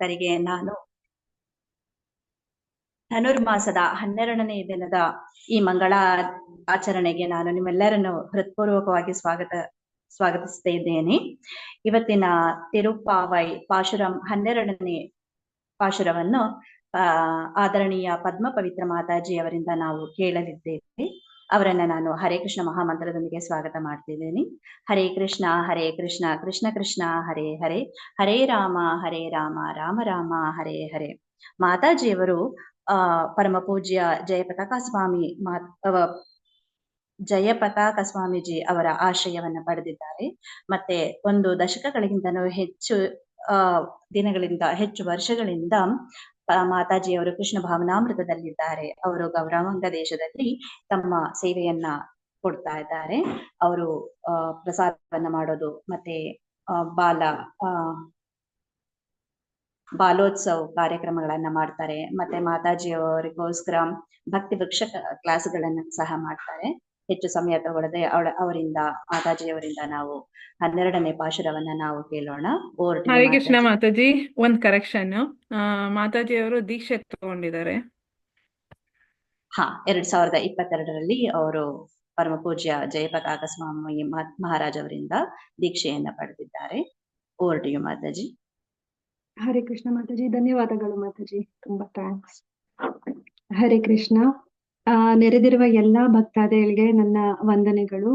ಭಕ್ತರಿಗೆ ನಾನು ಧನುರ್ಮಾಸದ 12ನೇ ದಿನದ ಈ ಮಂಗಳ ಆಚರಣೆಗೆ ನಾನು ನಿಮ್ಮೆಲ್ಲರನ್ನು ಹೃತ್ಪೂರ್ವಕವಾಗಿ ಸ್ವಾಗತಿಸ್ತಾ ಇದ್ದೇನೆ. ಇವತ್ತಿನ ತಿರುಪ್ಪಾವೈ ಪಾಶುರಂ 12ನೇ ಪಾಶುರವನ್ನು ಆದರಣೀಯ ಪದ್ಮ ಪವಿತ್ರ ಮಾತಾಜಿ ಅವರಿಂದ ನಾವು ಕೇಳಲಿದ್ದೇವೆ. ಅವರನ್ನ ನಾನು ಹರೇ ಕೃಷ್ಣ ಮಹಾಮಂತ್ರದೊಂದಿಗೆ ಸ್ವಾಗತ ಮಾಡ್ತಿದ್ದೇನೆ. ಹರೇ ಕೃಷ್ಣ ಕೃಷ್ಣ ಕೃಷ್ಣ ಹರೇ ಹರೇ, ಹರೇ ರಾಮ ರಾಮ ರಾಮ ಹರೇ ಹರೇ. ಮಾತಾಜಿಯವರು ಪರಮ ಪೂಜ್ಯ ಜಯಪತಾಕ ಸ್ವಾಮೀಜಿ ಅವರ ಆಶ್ರಯವನ್ನ ಪಡೆದಿದ್ದಾರೆ. ಮತ್ತೆ ಒಂದು ದಶಕಗಳಿಗಿಂತನೂ ಹೆಚ್ಚು ದಿನಗಳಿಂದ ಹೆಚ್ಚು ವರ್ಷಗಳಿಂದ ಮಾತಾಜಿಯವರು ಕೃಷ್ಣ ಭಾವನಾಮೃತದಲ್ಲಿದ್ದಾರೆ. ಅವರು ಗೌರವಾಂಗ ದೇಶದಲ್ಲಿ ತಮ್ಮ ಸೇವೆಯನ್ನ ಕೊಡ್ತಾ ಇದ್ದಾರೆ. ಅವರು ಪ್ರಸಾದವನ್ನ ಮಾಡೋದು ಮತ್ತೆ ಬಾಲೋತ್ಸವ ಕಾರ್ಯಕ್ರಮಗಳನ್ನ ಮಾಡ್ತಾರೆ. ಮತ್ತೆ ಮಾತಾಜಿಯವರಿಗೋಸ್ಕರ ಭಕ್ತಿ ವೃಕ್ಷ ಕ್ಲಾಸ್ಗಳನ್ನ ಸಹ ಮಾಡ್ತಾರೆ. ಹೆಚ್ಚು ಸಮಯ ತಗೊಳ್ಳದೆ ಅವರಿಂದ ಮಾತಾಜಿಯವರಿಂದ ನಾವು 12ನೇ ಪಾಶುರವನ್ನ ನಾವು ಕೇಳೋಣ. ಹರೇ ಕೃಷ್ಣ ಮಾತಾಜಿ. ಒಂದ್ ಕರೆಕ್ಷನ್, ಮಾತಾಜಿಯವರು ದೀಕ್ಷೆ ತಗೊಂಡಿದ್ದಾರೆ. 2022ರಲ್ಲಿ ಅವರು ಪರಮ ಪೂಜ್ಯ ಜಯಪತಾಕ ಸ್ವಾಮಿ ಮಹಾರಾಜ್ ಅವರಿಂದ ದೀಕ್ಷೆಯನ್ನ ಪಡೆದಿದ್ದಾರೆ. Over to you Mataji. Hare Krishna Mataji. ಧನ್ಯವಾದಗಳು ಮಾತಾಜಿ, ತುಂಬಾ ಥ್ಯಾಂಕ್ಸ್. ಹರೇ ಕೃಷ್ಣ. ನೆರೆದಿರುವ ಎಲ್ಲಾ ಭಕ್ತಾದಿಗಳಿಗೆ ನನ್ನ ವಂದನೆಗಳು.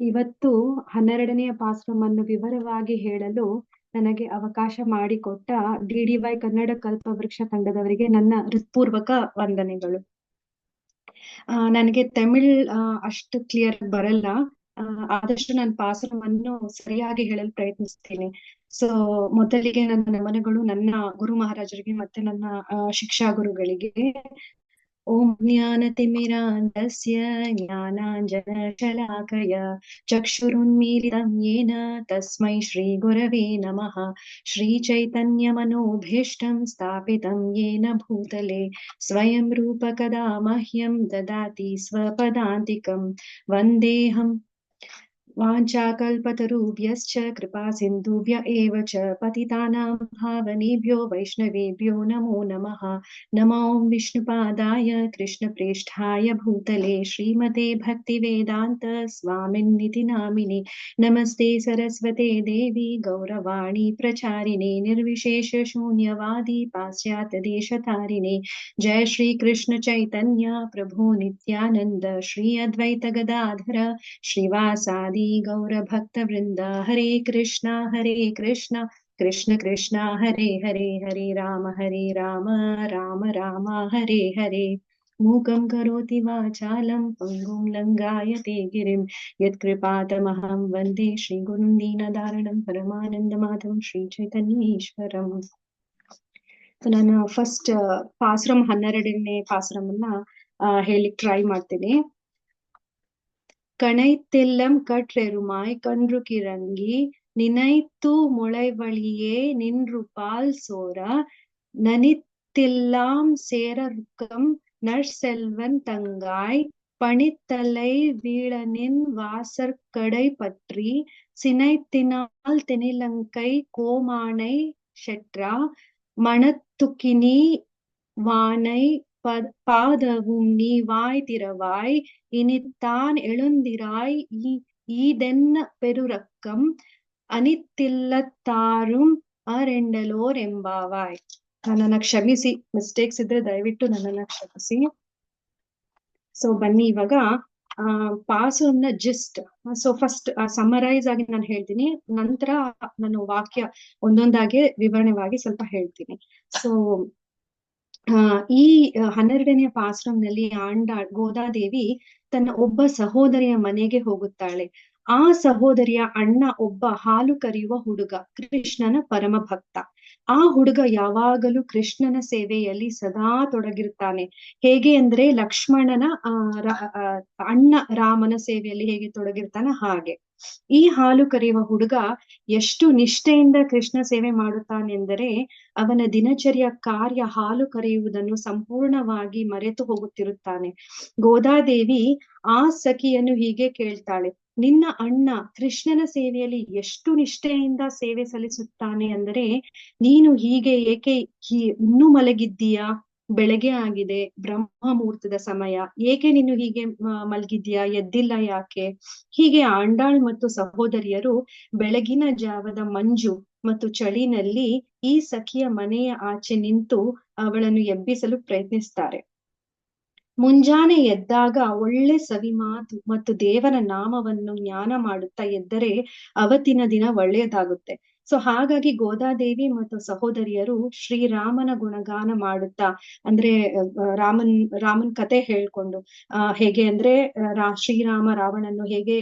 ಇವತ್ತು 12ನೆಯ ಪಾಶ್ರಮವನ್ನು ವಿವರವಾಗಿ ಹೇಳಲು ನನಗೆ ಅವಕಾಶ ಮಾಡಿಕೊಟ್ಟ DDY ಕನ್ನಡ ಕಲ್ಪವೃಕ್ಷ ತಂಡದವರಿಗೆ ನನ್ನ ಹೃತ್ಪೂರ್ವಕ ವಂದನೆಗಳು. ನನಗೆ ತಮಿಳ್ ಅಷ್ಟು ಕ್ಲಿಯರ್ ಬರಲ್ಲ, ಆದಷ್ಟು ನಾನು ಪಾಶ್ರಮವನ್ನು ಸರಿಯಾಗಿ ಹೇಳಲು ಪ್ರಯತ್ನಿಸ್ತೀನಿ. ಸೊ ಮೊದಲಿಗೆ ನನ್ನ ನಮನಗಳು ನನ್ನ ಗುರು ಮಹಾರಾಜರಿಗೆ ಮತ್ತೆ ನನ್ನ ಶಿಕ್ಷಾ ಗುರುಗಳಿಗೆ. ಓಂ ಜ್ಞಾನತಿಮಿರಾಂಧಸ್ಯ ಜ್ಞಾನಾಂಜನಶಲಾಕಯ ಚಕ್ಷುರುನ್ಮೀಲಿತಂ ಯೇನ ತಸ್ಮೈ ಶ್ರೀ ಗುರವೇ ನಮಃ. ಶ್ರೀ ಚೈತನ್ಯ ಮನೋಭೀಷ್ಟಂ ಸ್ಥಾಪಿತಂ ಯೇನ ಭೂತಲೆ ಸ್ವಯಂ ರೂಪ ಕದಾ ಮಹ್ಯಂ ದದಾತಿ ಸ್ವಪದಾಂತಿಕಂ. ವಂದೇಹಂ ವಾಂಛಾಕಲ್ಪತರುಭ್ಯಶ್ಚ ಕೃಪಾ ಸಿಂಧುಭ್ಯ ಏವ ಚ ಪತಿತಾನಾಂ ಪಾವನೇಭ್ಯೋ ವೈಷ್ಣವೇಭ್ಯೋ ನಮೋ ನಮಃ. ನಮೋ ವಿಷ್ಣುಪಾದಾಯ ಕೃಷ್ಣಪ್ರೇಷ್ಠಾಯ ಭೂತಲೆ ಶ್ರೀಮತೆ ಭಕ್ತಿವೇದಾಂತ ಸ್ವಾಮಿನ್ನಿತಿ ನಾಮಿನೆ. ನಮಸ್ತೆ ಸರಸ್ವತೆ ದೇವಿ ಗೌರವಾಣಿ ಪ್ರಚಾರಿಣೆ ನಿರ್ವಿಶೇಷ ಶೂನ್ಯವಾದಿ ಪಾಶ್ಚಾತ್ಯ ದೇಶತಾರಿಣೆ. ಜಯ ಶ್ರೀ ಕೃಷ್ಣ ಚೈತನ್ಯ ಪ್ರಭು ನಿತ್ಯಾನಂದ ಶ್ರೀ ಅದ್ವೈತ ಗದಾಧರ ಶ್ರೀವಾಸಾದಿ ಗೌರ ಭಕ್ತ ವೃಂದ. ಹರೇ ಕೃಷ್ಣ ಕೃಷ್ಣ ಕೃಷ್ಣ ಹರೇ ಹರೇ, ಹರೇ ರಾಮ ರಾಮ ರಾಮ ಹರೇ ಹರೇ. ಮೂಕಂ ಕರೋತಿ ವಾಚಾಲಂ ಪಂಗುಂ ಲಂಘಾಯತೆ ಗಿರಿಂ ಯತ್ಕೃಪಾತಮಹಂ ವಂದೇ ಶ್ರೀ ಗುರುಂ ದೀನದಾರಣಂ ಪರಮಾನಂದ ಮಾಧವಂ ಶ್ರೀ ಚೈತನ್ಯೇಶ್ವರಂ. ನಾನು ಫಸ್ಟ್ ಪಾಶ್ರಮ್ 12ನೇ ಪಾಶ್ರಮನ್ನ ಹೇಳಿಕ್ ಟ್ರೈ ಮಾಡ್ತೀನಿ. ಕಣೈತೆಲ್ಲಂ ಕಟ್ರೆರುಮಾಯ್ ಕನ್ರು ಕಿರಂಗಿ ನಿನೈತ್ತು ಮೊಳೆವಳಿಯೇ ನಿನ್ರುಪಾಲ್ ಸೋರ ನನಿತ್ತಿல்லாம் சேரருக்கம் நற்செல்வன் தங்காய் பணித்தலை வீழனின் வாசற்கடை பற்றி சினைத்தினால் தெனிலங்கை கோமானை செற்றா மணத்துக்கினி வானை பாதவும் நீ வாய் திறவாய் இனித்தான் எழுந்திராய் ஈதென்ன பெருரக்கம் ಅನಿತ್ತಿಲ್ಲತ್ತಾரும் ಅರೆಂಡಲೋರ್ ಎಂಬಾವಾಯ್. ನನ್ನನ್ನ ಕ್ಷಮಿಸಿ, ಮಿಸ್ಟೇಕ್ಸ್ ಇದ್ರೆ ದಯವಿಟ್ಟು ನನ್ನನ್ನ ಕ್ಷಮಿಸಿ. ಸೊ ಬನ್ನಿ ಇವಾಗ ಪಾಸನ್ನ ಜಿಸ್ಟ್. ಸೊ ಫಸ್ಟ್ ಸಮರೈಸ್ ಆಗಿ ನಾನು ಹೇಳ್ತೀನಿ, ನಂತರ ನಾನು ವಾಕ್ಯ ಒಂದೊಂದಾಗಿ ವಿವರಣೆವಾಗಿ ಸ್ವಲ್ಪ ಹೇಳ್ತೀನಿ. ಸೊ ಈ 12ನೇ ಪಾಶ್ರಮ್ನಲ್ಲಿ ಗೋದಾದೇವಿ ತನ್ನ ಒಬ್ಬ ಸಹೋದರಿಯ ಮನೆಗೆ ಹೋಗುತ್ತಾಳೆ. ಆ ಸಹೋದರಿಯ ಅಣ್ಣ ಒಬ್ಬ ಹಾಲು ಕರೆಯುವ ಹುಡುಗ, ಕೃಷ್ಣನ ಪರಮ ಭಕ್ತ. ಆ ಹುಡುಗ ಯಾವಾಗಲೂ ಕೃಷ್ಣನ ಸೇವೆಯಲ್ಲಿ ಸದಾ ತೊಡಗಿರ್ತಾನೆ. ಹೇಗೆ ಅಂದ್ರೆ ಲಕ್ಷ್ಮಣನ ಅಣ್ಣ ರಾಮನ ಸೇವೆಯಲ್ಲಿ ಹೇಗೆ ತೊಡಗಿರ್ತಾನೆ ಹಾಗೆ. ಈ ಹಾಲು ಕರೆಯುವ ಹುಡುಗ ಎಷ್ಟು ನಿಷ್ಠೆಯಿಂದ ಕೃಷ್ಣ ಸೇವೆ ಮಾಡುತ್ತಾನೆಂದರೆ ಅವನ ದಿನಚರಿಯ ಕಾರ್ಯ ಹಾಲು ಕರೆಯುವುದನ್ನು ಸಂಪೂರ್ಣವಾಗಿ ಮರೆತು ಹೋಗುತ್ತಿರುತ್ತಾನೆ. ಗೋದಾದೇವಿ ಆ ಸಖಿಯನ್ನು ಹೀಗೆ ಕೇಳ್ತಾಳೆ, ನಿನ್ನ ಅಣ್ಣ ಕೃಷ್ಣನ ಸೇವೆಯಲ್ಲಿ ಎಷ್ಟು ನಿಷ್ಠೆಯಿಂದ ಸೇವೆ ಸಲ್ಲಿಸುತ್ತಾನೆ ಅಂದರೆ ನೀನು ಹೀಗೆ ಏಕೆ ಇನ್ನೂ ಮಲಗಿದ್ದೀಯಾ? ಬೆಳಗ್ಗೆ ಆಗಿದೆ, ಬ್ರಹ್ಮ ಮುಹೂರ್ತದ ಸಮಯ, ಏಕೆ ನೀನು ಹೀಗೆ ಮಲಗಿದ್ಯಾ? ಎದ್ದಿಲ್ಲ ಯಾಕೆ? ಹೀಗೆ ಆಂಡಾಳ್ ಮತ್ತು ಸಹೋದರಿಯರು ಬೆಳಗಿನ ಜಾವದ ಮಂಜು ಮತ್ತು ಚಳಿನಲ್ಲಿ ಈ ಸಖಿಯ ಮನೆಯ ಆಚೆ ನಿಂತು ಅವಳನ್ನು ಎಬ್ಬಿಸಲು ಪ್ರಯತ್ನಿಸ್ತಾರೆ. ಮುಂಜಾನೆ ಎದ್ದಾಗ ಒಳ್ಳೆ ಸವಿ ಮಾತು ಮತ್ತು ದೇವರ ನಾಮವನ್ನು ಜ್ಞಾನ ಮಾಡುತ್ತಾ ಎದ್ದರೆ ಅವತ್ತಿನ ದಿನ ಒಳ್ಳೆಯದಾಗುತ್ತೆ. ಸೊ ಹಾಗಾಗಿ ಗೋದಾದೇವಿ ಮತ್ತು ಸಹೋದರಿಯರು ಶ್ರೀರಾಮನ ಗುಣಗಾನ ಮಾಡುತ್ತಾ, ಅಂದ್ರೆ ರಾಮನ್ ಕತೆ ಹೇಳ್ಕೊಂಡು ಹೇಗೆ ಅಂದ್ರೆ ಶ್ರೀರಾಮ ರಾವಣನ್ನು ಹೇಗೆ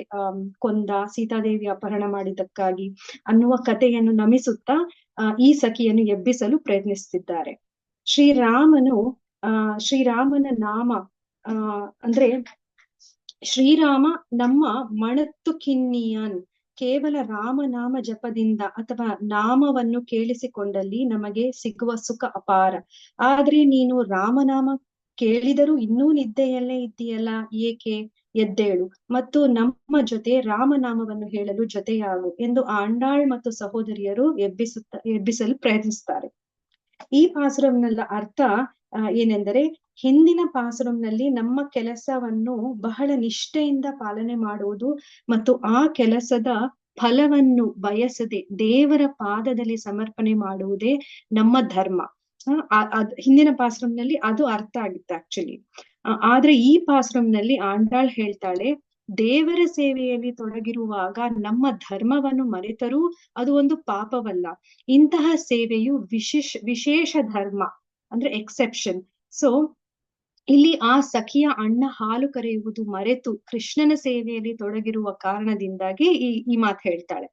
ಕೊಂದ, ಸೀತಾದೇವಿ ಅಪಹರಣ ಮಾಡಿದ್ದಕ್ಕಾಗಿ ಅನ್ನುವ ಕಥೆಯನ್ನು ನಮಿಸುತ್ತಾ ಈ ಸಖಿಯನ್ನು ಎಬ್ಬಿಸಲು ಪ್ರಯತ್ನಿಸುತ್ತಿದ್ದಾರೆ. ಶ್ರೀರಾಮನ ನಾಮ ಅಂದ್ರೆ ಶ್ರೀರಾಮ ನಮ್ಮ ಮಣತ್ತು ಕಿನ್ನಿಯನ್, ಕೇವಲ ರಾಮನಾಮ ಜಪದಿಂದ ಅಥವಾ ನಾಮವನ್ನು ಕೇಳಿಸಿಕೊಂಡಲ್ಲಿ ನಮಗೆ ಸಿಗುವ ಸುಖ ಅಪಾರ. ಆದ್ರೆ ನೀನು ರಾಮನಾಮ ಕೇಳಿದರೂ ಇನ್ನೂ ನಿದ್ದೆಯಲ್ಲೇ ಇದ್ದೀಯಲ್ಲ, ಏಕೆ? ಎದ್ದೇಳು ಮತ್ತು ನಮ್ಮ ಜೊತೆ ರಾಮನಾಮವನ್ನು ಹೇಳಲು ಜೊತೆಯಾಗು ಎಂದು ಆಂಡಾಳ್ ಮತ್ತು ಸಹೋದರಿಯರು ಎಬ್ಬಿಸಲು ಪ್ರಯತ್ನಿಸ್ತಾರೆ. ಈ ಪಾಸುರಂನ ಅರ್ಥ ಏನೆಂದರೆ, ಹಿಂದಿನ ಪಾಸುರಂನಲ್ಲಿ ನಮ್ಮ ಕೆಲಸವನ್ನು ಬಹಳ ನಿಷ್ಠೆಯಿಂದ ಪಾಲನೆ ಮಾಡುವುದು ಮತ್ತು ಆ ಕೆಲಸದ ಫಲವನ್ನು ಬಯಸದೆ ದೇವರ ಪಾದದಲ್ಲಿ ಸಮರ್ಪಣೆ ಮಾಡುವುದೇ ನಮ್ಮ ಧರ್ಮ. ಹಿಂದಿನ ಪಾಸುರಂನಲ್ಲಿ ಅದು ಅರ್ಥ ಆಗಿತ್ತು ಆಕ್ಚುಲಿ. ಆದ್ರೆ ಈ ಪಾಸುರಂನಲ್ಲಿ ಆಂಡಾಳ್ ಹೇಳ್ತಾಳೆ, ದೇವರ ಸೇವೆಯಲ್ಲಿ ತೊಡಗಿರುವಾಗ ನಮ್ಮ ಧರ್ಮವನ್ನು ಮರೆತರೂ ಅದು ಒಂದು ಪಾಪವಲ್ಲ. ಇಂತಹ ಸೇವೆಯು ವಿಶೇಷ ಧರ್ಮ, ಅಂದ್ರೆ ಎಕ್ಸೆಪ್ಷನ್. ಸೊ ಇಲ್ಲಿ ಆ ಸಖಿಯ ಅಣ್ಣ ಹಾಲು ಕರೆಯುವುದು ಮರೆತು ಕೃಷ್ಣನ ಸೇವೆಯಲ್ಲಿ ತೊಡಗಿರುವ ಕಾರಣದಿಂದಾಗಿ ಈ ಮಾತು ಹೇಳ್ತಾಳೆ.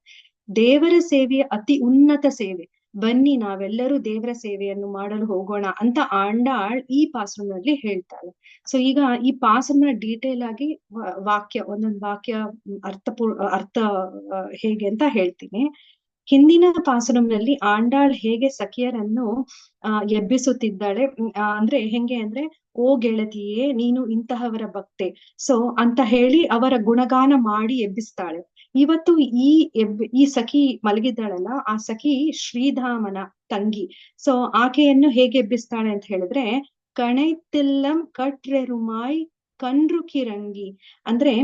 ದೇವರ ಸೇವೆಯ ಅತಿ ಉನ್ನತ ಸೇವೆ, ಬನ್ನಿ ನಾವೆಲ್ಲರೂ ದೇವರ ಸೇವೆಯನ್ನು ಮಾಡಲು ಹೋಗೋಣ ಅಂತ ಆಂಡಾಳ್ ಈ ಪಾಸುರನಲ್ಲಿ ಹೇಳ್ತಾಳೆ. ಸೊ ಈಗ ಈ ಪಾಸುರನ ಡೀಟೇಲ್ ಆಗಿ ಒಂದೊಂದು ವಾಕ್ಯ ಅರ್ಥ ಹೇಗೆ ಅಂತ ಹೇಳ್ತೀನಿ. ಹಿಂದಿನ ಪಾಸುರಂನಲ್ಲಿ ಆಂಡಾಳ್ ಹೇಗೆ ಸಖಿಯರನ್ನು ಎಬ್ಬಿಸುತ್ತಿದ್ದಾಳೆ ಅಂದ್ರೆ ಹೆಂಗೆ ಅಂದ್ರೆ, ಓ ಗೆಳತಿಯೇ, ನೀನು ಇಂತಹವರ ಭಕ್ತೆ ಸೊ ಅಂತ ಹೇಳಿ ಅವರ ಗುಣಗಾನ ಮಾಡಿ ಎಬ್ಬಿಸ್ತಾಳೆ. ಇವತ್ತು ಈ ಸಖಿ ಮಲಗಿದ್ದಾಳಲ್ಲ, ಆ ಸಖಿ ಶ್ರೀಧಾಮನ ತಂಗಿ. ಸೊ ಆಕೆಯನ್ನು ಹೇಗೆ ಎಬ್ಬಿಸ್ತಾಳೆ ಅಂತ ಹೇಳಿದ್ರೆ, ಕಣೈತಿಲ್ಲಂ ಕಟ್ರೆರುಮಾಯ್ ಕಣ್ರು ಕಿರಂಗಿ. ಅಂದ್ರೆ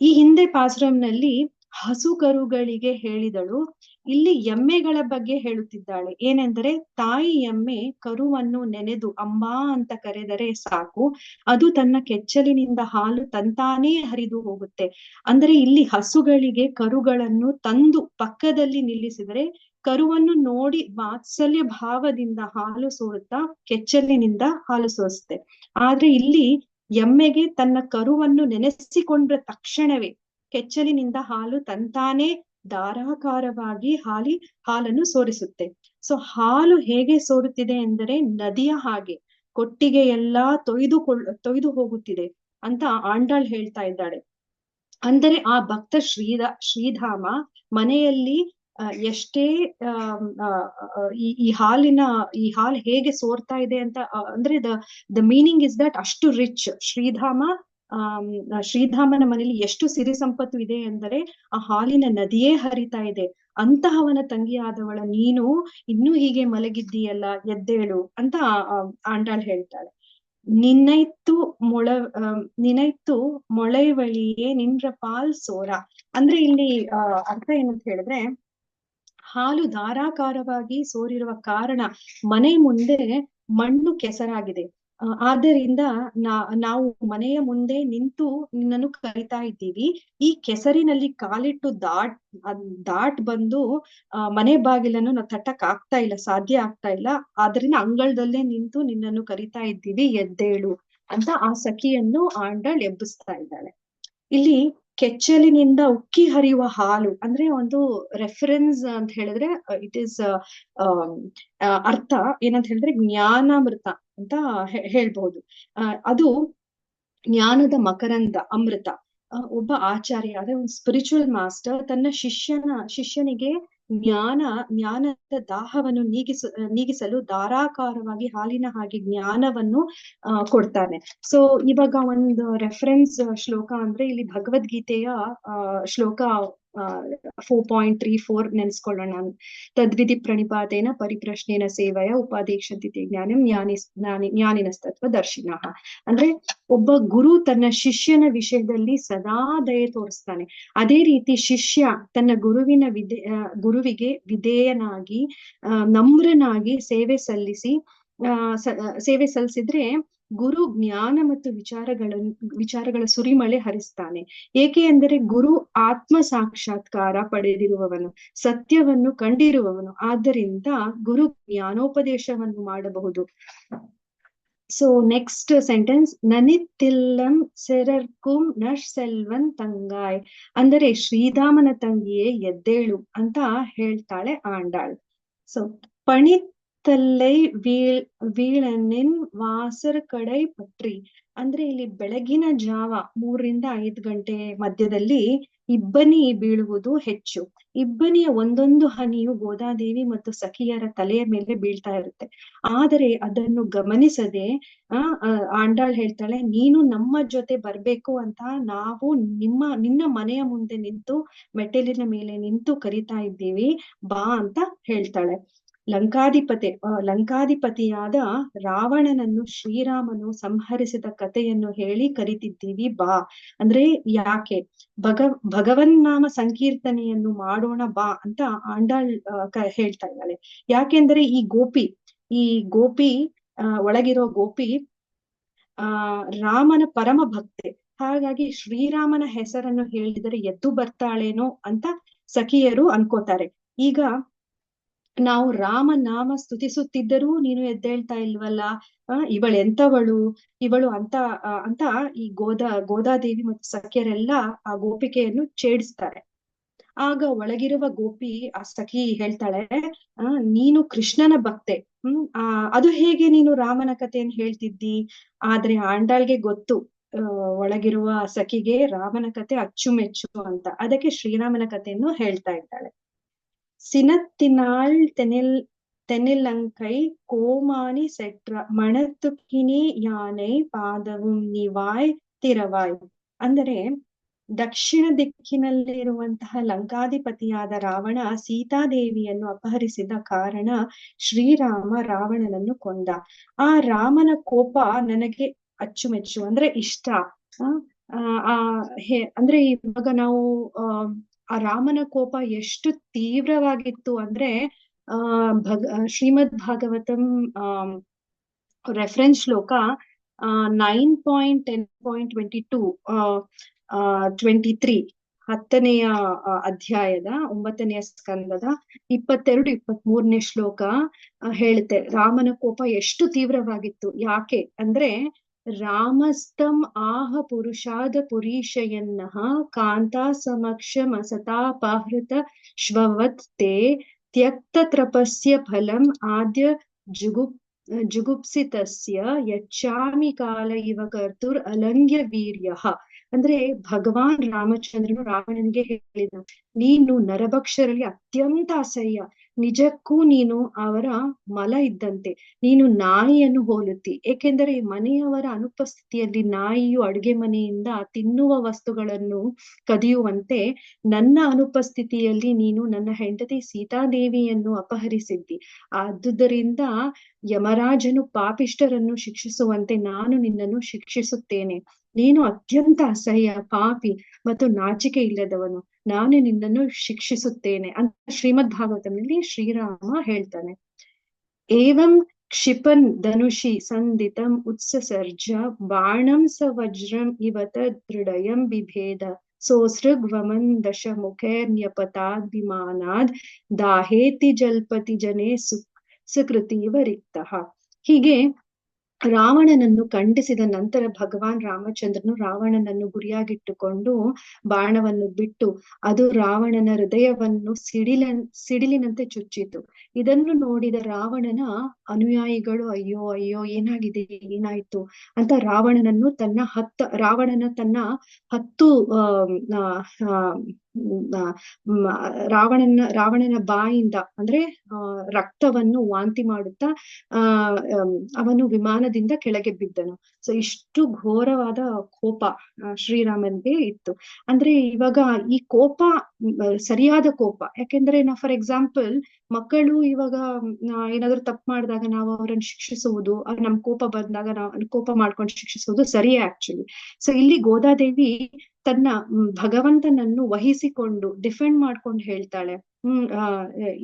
ಈ ಹಿಂದೆ ಪಾಸುರಂನಲ್ಲಿ ಹಸು ಕರುಗಳಿಗೆ ಹೇಳಿದಳು, ಇಲ್ಲಿ ಎಮ್ಮೆಗಳ ಬಗ್ಗೆ ಹೇಳುತ್ತಿದ್ದಾಳೆ. ಏನೆಂದರೆ, ತಾಯಿ ಎಮ್ಮೆ ಕರುವನ್ನು ನೆನೆದು ಅಂಬಾ ಅಂತ ಕರೆದರೆ ಸಾಕು, ಅದು ತನ್ನ ಕೆಚ್ಚಲಿನಿಂದ ಹಾಲು ತಂತಾನೇ ಹರಿದು ಹೋಗುತ್ತೆ. ಅಂದ್ರೆ ಇಲ್ಲಿ ಹಸುಗಳಿಗೆ ಕರುಗಳನ್ನು ತಂದು ಪಕ್ಕದಲ್ಲಿ ನಿಲ್ಲಿಸಿದರೆ ಕರುವನ್ನು ನೋಡಿ ವಾತ್ಸಲ್ಯ ಭಾವದಿಂದ ಹಾಲು ಸೋರುತ್ತಾ ಕೆಚ್ಚಲಿನಿಂದ ಹಾಲು ಸೋರಿಸುತ್ತೆ. ಆದ್ರೆ ಇಲ್ಲಿ ಎಮ್ಮೆಗೆ ತನ್ನ ಕರುವನ್ನು ನೆನೆಸಿಕೊಂಡ್ರ ತಕ್ಷಣವೇ ಕೆಚ್ಚಲಿನಿಂದ ಹಾಲು ತಂತಾನೇ ಧಾರಾಕಾರವಾಗಿ ಹಾಲನ್ನು ಸೋರಿಸುತ್ತೆ. ಸೊ ಹಾಲು ಹೇಗೆ ಸೋರುತ್ತಿದೆ ಎಂದರೆ ನದಿಯ ಹಾಗೆ ಕೊಟ್ಟಿಗೆ ಎಲ್ಲಾ ತೊಯ್ದು ಹೋಗುತ್ತಿದೆ ಅಂತ ಆಂಡಾಳ್ ಹೇಳ್ತಾ ಇದ್ದಾಳೆ. ಅಂದರೆ ಆ ಭಕ್ತ ಶ್ರೀಧಾಮ ಮನೆಯಲ್ಲಿ ಎಷ್ಟೇ ಈ ಹಾಲು ಹೇಗೆ ಸೋರ್ತಾ ಇದೆ ಅಂತ ಅಂದ್ರೆ ದ ಮೀನಿಂಗ್ ಇಸ್ ದಟ್ ಅಷ್ಟು ರಿಚ್ ಶ್ರೀಧಾಮನ ಮನೆಯಲ್ಲಿ ಎಷ್ಟು ಸಿರಿ ಸಂಪತ್ತು ಇದೆ ಎಂದರೆ ಆ ಹಾಲಿನ ನದಿಯೇ ಹರಿತಾ ಇದೆ. ಅಂತಹವನ ತಂಗಿಯಾದವಳ ನೀನು ಇನ್ನೂ ಹೀಗೆ ಮಲಗಿದ್ದೀಯಲ್ಲ, ಎದ್ದೇಳು ಅಂತ ಆಂಡಾಳ್ ಹೇಳ್ತಾಳೆ. ನಿನ್ನೈತ್ತು ಮೊಳೆವಳಿಯೇ ನಿನ್ರ ಪಾಲ್ ಸೋರ. ಅಂದ್ರೆ ಇಲ್ಲಿ ಅರ್ಥ ಏನಂತ ಹೇಳಿದ್ರೆ, ಹಾಲು ಧಾರಾಕಾರವಾಗಿ ಸೋರಿರುವ ಕಾರಣ ಮನೆ ಮುಂದೆ ಮಣ್ಣು ಕೆಸರಾಗಿದೆ. ಆದ್ದರಿಂದ ನಾವು ಮನೆಯ ಮುಂದೆ ನಿಂತು ನಿನ್ನನ್ನು ಕರಿತಾ ಇದ್ದೀವಿ. ಈ ಕೆಸರಿನಲ್ಲಿ ಕಾಲಿಟ್ಟು ದಾಟ್ ಬಂದು ಮನೆ ಬಾಗಿಲನ್ನು ನಾವು ತಟ್ಟಕ್ ಸಾಧ್ಯ ಆಗ್ತಾ ಇಲ್ಲ. ಆದ್ರಿಂದ ಅಂಗಳದಲ್ಲೇ ನಿಂತು ನಿನ್ನನ್ನು ಕರಿತಾ ಇದ್ದೀವಿ, ಎದ್ದೇಳು ಅಂತ ಆ ಸಖಿಯನ್ನು ಆಂಡಾಳ್ ಎಬ್ಬಿಸ್ತಾ ಇದ್ದಾಳೆ. ಇಲ್ಲಿ ಕೆಚ್ಚಲಿನಿಂದ ಉಕ್ಕಿ ಹರಿಯುವ ಹಾಲು ಅಂದ್ರೆ ಒಂದು ರೆಫರೆನ್ಸ್ ಅಂತ ಹೇಳಿದ್ರೆ, ಇಟ್ ಈಸ್ ಅರ್ಥ ಏನಂತ ಹೇಳಿದ್ರೆ ಜ್ಞಾನಾಮೃತ ಅಂತ ಹೇಳ್ಬಹುದು. ಅದು ಜ್ಞಾನದ ಮಕರಂದ ಅಮೃತ. ಒಬ್ಬ ಆಚಾರ್ಯ ಅಂದ್ರೆ ಒಂದು ಸ್ಪಿರಿಚುವಲ್ ಮಾಸ್ಟರ್ ತನ್ನ ಶಿಷ್ಯನಿಗೆ ಜ್ಞಾನದ ದಾಹವನ್ನು ನೀಗಿಸಲು ಧಾರಾಕಾರವಾಗಿ ಹಾಲಿನ ಹಾಗೆ ಜ್ಞಾನವನ್ನು ಕೊಡ್ತಾನೆ. ಸೊ ಇವಾಗ ಒಂದು ರೆಫರೆನ್ಸ್ ಶ್ಲೋಕ ಅಂದ್ರೆ ಇಲ್ಲಿ ಭಗವದ್ಗೀತೆಯ ಶ್ಲೋಕ 4.34 ನೆನ್ಸ್ಕೊಳ್ಳೋಣ. ತದ್ವಿಧಿ ಪ್ರಣಿಪಾತೇನ ಪರಿಪ್ರಶ್ನೇನ ಸೇವಯ ಉಪಾದೇಶಂತಿ ಜ್ಞಾನಂ ಜ್ಞಾನಿನಸ್ತತ್ವ ದರ್ಶಿನಃ. ಅಂದ್ರೆ ಒಬ್ಬ ಗುರು ತನ್ನ ಶಿಷ್ಯನ ವಿಷಯದಲ್ಲಿ ಸದಾ ದಯೆ ತೋರಿಸ್ತಾನೆ. ಅದೇ ರೀತಿ ಶಿಷ್ಯ ತನ್ನ ಗುರುವಿಗೆ ವಿಧೇಯನಾಗಿ ನಮ್ರನಾಗಿ ಸೇವೆ ಸಲ್ಲಿಸಿದ್ರೆ ಗುರು ಜ್ಞಾನ ಮತ್ತು ವಿಚಾರಗಳ ಸುರಿಮಳೆ ಹರಿಸ್ತಾನೆ. ಏಕೆ ಅಂದರೆ ಗುರು ಆತ್ಮ ಸಾಕ್ಷಾತ್ಕಾರ ಪಡೆದಿರುವವನು, ಸತ್ಯವನ್ನು ಕಂಡಿರುವವನು. ಆದ್ದರಿಂದ ಗುರು ಜ್ಞಾನೋಪದೇಶವನ್ನು ಮಾಡಬಹುದು. ಸೊ ನೆಕ್ಸ್ಟ್ ಸೆಂಟೆನ್ಸ್, ನನಿತ್ತಿಲ್ಲಂ ಸೆರರ್ಕುಂ ನಶ್ ಸೆಲ್ವನ್ ತಂಗಾಯ್. ಅಂದರೆ ಶ್ರೀರಾಮನ ತಂಗಿಯೇ ಎದ್ದೇಳು ಅಂತ ಹೇಳ್ತಾಳೆ ಆಂಡಾಳ್. ಸೊ ಪಣಿತ್ತಲ್ಲೈ ವೀಳನಿನ್ ವಾಸರ್ ಕಡೈ ಪಟ್ರಿ. ಅಂದ್ರೆ ಇಲ್ಲಿ ಬೆಳಗಿನ ಜಾವ 3 ರಿಂದ 5 ಗಂಟೆ ಮಧ್ಯದಲ್ಲಿ ಇಬ್ಬನಿ ಬೀಳುವುದು ಹೆಚ್ಚು. ಇಬ್ಬನಿಯ ಒಂದೊಂದು ಹನಿಯು ಗೋದಾದೇವಿ ಮತ್ತು ಸಖಿಯರ ತಲೆಯ ಮೇಲೆ ಬೀಳ್ತಾ ಇರುತ್ತೆ. ಆದರೆ ಅದನ್ನು ಗಮನಿಸದೆ ಆಂಡಾಳ್ ಹೇಳ್ತಾಳೆ, ನೀನು ನಮ್ಮ ಜೊತೆ ಬರ್ಬೇಕು ಅಂತ ನಾವು ನಿನ್ನ ಮನೆಯ ಮುಂದೆ ನಿಂತು ಮೆಟ್ಟಿಲಿನ ಮೇಲೆ ನಿಂತು ಕರಿತಾ ಇದ್ದೀವಿ, ಬಾ ಅಂತ ಹೇಳ್ತಾಳೆ. ಲಂಕಾಧಿಪತಿಯಾದ ರಾವಣನನ್ನು ಶ್ರೀರಾಮನು ಸಂಹರಿಸಿದ ಕಥೆಯನ್ನು ಹೇಳಿ ಕರಿತಿದ್ದೀವಿ, ಬಾ. ಅಂದ್ರೆ ಯಾಕೆ? ಭಗವನ್ನಾಮ ಸಂಕೀರ್ತನೆಯನ್ನು ಮಾಡೋಣ ಬಾ ಅಂತ ಆಂಡಾಳ್ ಹೇಳ್ತಾ ಇದ್ದಾಳೆ. ಯಾಕೆಂದ್ರೆ ಈ ಗೋಪಿ ಒಳಗಿರೋ ಗೋಪಿ ರಾಮನ ಪರಮ ಭಕ್ತೆ. ಹಾಗಾಗಿ ಶ್ರೀರಾಮನ ಹೆಸರನ್ನು ಹೇಳಿದರೆ ಎದ್ದು ಬರ್ತಾಳೇನೋ ಅಂತ ಸಖಿಯರು ಅನ್ಕೋತಾರೆ. ಈಗ ನಾವು ರಾಮನಾಮ ಸ್ತುತಿಸುತ್ತಿದ್ದರೂ ನೀನು ಎದ್ದೇಳ್ತಾ ಇಲ್ವಲ್ಲ, ಇವಳೆಂತವಳು ಇವಳು ಅಂತ ಈ ಗೋದಾದೇವಿ ಮತ್ತು ಸಖಿಯರೆಲ್ಲ ಆ ಗೋಪಿಕೆಯನ್ನು ಛೇಡಿಸ್ತಾರೆ. ಆಗ ಒಳಗಿರುವ ಆ ಸಖಿ ಹೇಳ್ತಾಳೆ, ನೀನು ಕೃಷ್ಣನ ಭಕ್ತೆ, ಅದು ಹೇಗೆ ನೀನು ರಾಮನ ಕಥೆಯನ್ನು ಹೇಳ್ತಿದ್ದಿ? ಆದ್ರೆ ಆಂಡಾಳ್ಗೆ ಗೊತ್ತು, ಒಳಗಿರುವ ಸಖಿಗೆ ರಾಮನ ಕಥೆ ಅಚ್ಚುಮೆಚ್ಚು ಅಂತ. ಅದಕ್ಕೆ ಶ್ರೀರಾಮನ ಕಥೆಯನ್ನು ಹೇಳ್ತಾ ಇದ್ದಾಳೆ. ಸಿನತ್ತಿನಾಳ್ ತೆನಿಲಂಕೈ ಕೋಮಾನಿ ಸೆಟ್ರ ಮಣತುಕಿನಿ ಯಾನೈ ಪಾದವುಂ ನಿವಾಯ್ ತಿರವಾಯ್. ಅಂದರೆ ದಕ್ಷಿಣ ದಿಕ್ಕಿನಲ್ಲಿರುವಂತಹ ಲಂಕಾಧಿಪತಿಯಾದ ರಾವಣ ಸೀತಾದೇವಿಯನ್ನು ಅಪಹರಿಸಿದ ಕಾರಣ ಶ್ರೀರಾಮ ರಾವಣನನ್ನು ಕೊಂದ. ಆ ರಾಮನ ಕೋಪ ನನಗೆ ಅಚ್ಚುಮೆಚ್ಚು, ಅಂದ್ರೆ ಇಷ್ಟ. ಅಂದ್ರೆ ಇವಾಗ ನಾವು ಆ ರಾಮನ ಕೋಪ ಎಷ್ಟು ತೀವ್ರವಾಗಿತ್ತು ಅಂದ್ರೆ ಶ್ರೀಮದ್ ಭಾಗವತಂ ರೆಫರೆನ್ಸ್ ಶ್ಲೋಕ 9.10.22 23 10ನೇಯ ಅಧ್ಯಾಯದ 9ನೆಯ ಸ್ಕಂದದ 22-23ನೇ ಶ್ಲೋಕ ಹೇಳುತ್ತೆ ರಾಮನ ಕೋಪ ಎಷ್ಟು ತೀವ್ರವಾಗಿತ್ತು. ಯಾಕೆ ಅಂದ್ರೆ ರಾಮಸ್ತಂ ಆಹ ಪುರುಷಾದ ಪುರೀಶಯನ್ನಃ ಕಾಂತಾ ಸಮಕ್ಷಮಸತಾಪಹೃತ ಶ್ವವತ್ ತೇ ತ್ಯಕ್ತ ತಪಸ್ಯ ಫಲಂ ಆದ್ಯ ಜುಗುಪ್ಸಿತಸ್ಯ ಯಚ್ಚಾಮಿ ಕಾಲ ಇವ ಕರ್ತುರ್ ಅಲಂಘ್ಯ ವೀರ್ಯಃ. ಅಂದ್ರೆ ಭಗವಾನ್ ರಾಮಚಂದ್ರನು ರಾವಣನಿಗೆ ಹೇಳಿದ, ನೀನು ನರಭಕ್ಷರಲ್ಲಿ ಅತ್ಯಂತ ಅಸಹ್ಯ, ನಿಜಕ್ಕೂ ನೀನು ಅವರ ಮಲ ಇದ್ದಂತೆ, ನೀನು ನಾಯಿಯನ್ನು ಹೋಲುತ್ತಿ. ಏಕೆಂದರೆ ಮನೆಯವರ ಅನುಪಸ್ಥಿತಿಯಲ್ಲಿ ನಾಯಿಯು ಅಡುಗೆ ಮನೆಯಿಂದ ತಿನ್ನುವ ವಸ್ತುಗಳನ್ನು ಕದಿಯುವಂತೆ ನನ್ನ ಅನುಪಸ್ಥಿತಿಯಲ್ಲಿ ನೀನು ನನ್ನ ಹೆಂಡತಿ ಸೀತಾದೇವಿಯನ್ನು ಅಪಹರಿಸಿದ್ದಿ. ಆದುದರಿಂದ ಯಮರಾಜನು ಪಾಪಿಷ್ಟರನ್ನು ಶಿಕ್ಷಿಸುವಂತೆ ನಾನು ನಿನ್ನನ್ನು ಶಿಕ್ಷಿಸುತ್ತೇನೆ. ನೀನು ಅತ್ಯಂತ ಅಸಹ್ಯ, ಪಾಪಿ ಮತ್ತು ನಾಚಿಕೆ ಇಲ್ಲದವನು, ನಾನು ನಿನ್ನನ್ನು ಶಿಕ್ಷಿಸುತ್ತೇನೆ ಅಂತ ಶ್ರೀಮದ್ ಭಾಗವತಂನಲ್ಲಿ ಶ್ರೀರಾಮ ಹೇಳ್ತಾನೆ. ಏವಂ ಕ್ಷಿಪನ್ ಧನುಷಿ ಸಂದಿತಂ ಉತ್ಸಸರ್ಜ ಬಾಣಂ ಸ ವಜ್ರಂ ಇವತ ದೃಢಯಂ ಬಿಭೇದ ಸೋಸೃಗ್ವಮನ್ ದಶ ಮುಖೇರ್ನ್ಯಪತಾದ್ಭಿಮಾನಾದ್ ದಾಹೇತಿ ಜಲ್ಪತಿ ಜನೇ ಸುಕೃತೀವ ರಿಕ್ತಃ. ಹೀಗೆ ರಾವಣನನ್ನು ಖಂಡಿಸಿದ ನಂತರ ಭಗವಾನ್ ರಾಮಚಂದ್ರನು ರಾವಣನನ್ನು ಗುರಿಯಾಗಿಟ್ಟುಕೊಂಡು ಬಾಣವನ್ನು ಬಿಟ್ಟು ಅದು ರಾವಣನ ಹೃದಯವನ್ನು ಸಿಡಿಲಿನಂತೆ ಚುಚ್ಚಿತು. ಇದನ್ನು ನೋಡಿದ ರಾವಣನ ಅನುಯಾಯಿಗಳು ಅಯ್ಯೋ ಅಯ್ಯೋ ಏನಾಗಿದೆ, ಏನಾಯ್ತು ಅಂತ ರಾವಣನ ತನ್ನ 10 ರಾವಣನ ಬಾಯಿಂದ ಅಂದ್ರೆ ರಕ್ತವನ್ನು ವಾಂತಿ ಮಾಡುತ್ತಾ ಅವನು ವಿಮಾನದಿಂದ ಕೆಳಗೆ ಬಿದ್ದನು. ಸೊ ಇಷ್ಟು ಘೋರವಾದ ಕೋಪ ಶ್ರೀರಾಮನ್ಗೆ ಇತ್ತು. ಅಂದ್ರೆ ಇವಾಗ ಈ ಕೋಪ ಸರಿಯಾದ ಕೋಪ. ಯಾಕೆಂದ್ರೆ ನಾವು ಫಾರ್ ಎಕ್ಸಾಂಪಲ್ ಮಕ್ಕಳು ಇವಾಗ ಏನಾದ್ರು ತಪ್ಪು ಮಾಡಿದಾಗ ನಾವು ಅವರನ್ನು ಶಿಕ್ಷಿಸುವುದು, ನಮ್ ಕೋಪ ಬಂದಾಗ ನಾವು ಕೋಪ ಮಾಡ್ಕೊಂಡು ಶಿಕ್ಷಿಸುವುದು ಸರಿಯೇ ಆಕ್ಚುಲಿ. ಸೊ ಇಲ್ಲಿ ಗೋದಾದೇವಿ ತನ್ನ ಭಗವಂತನನ್ನು ವಹಿಸಿಕೊಂಡು ಡಿಫೆಂಡ್ ಮಾಡ್ಕೊಂಡು ಹೇಳ್ತಾಳೆ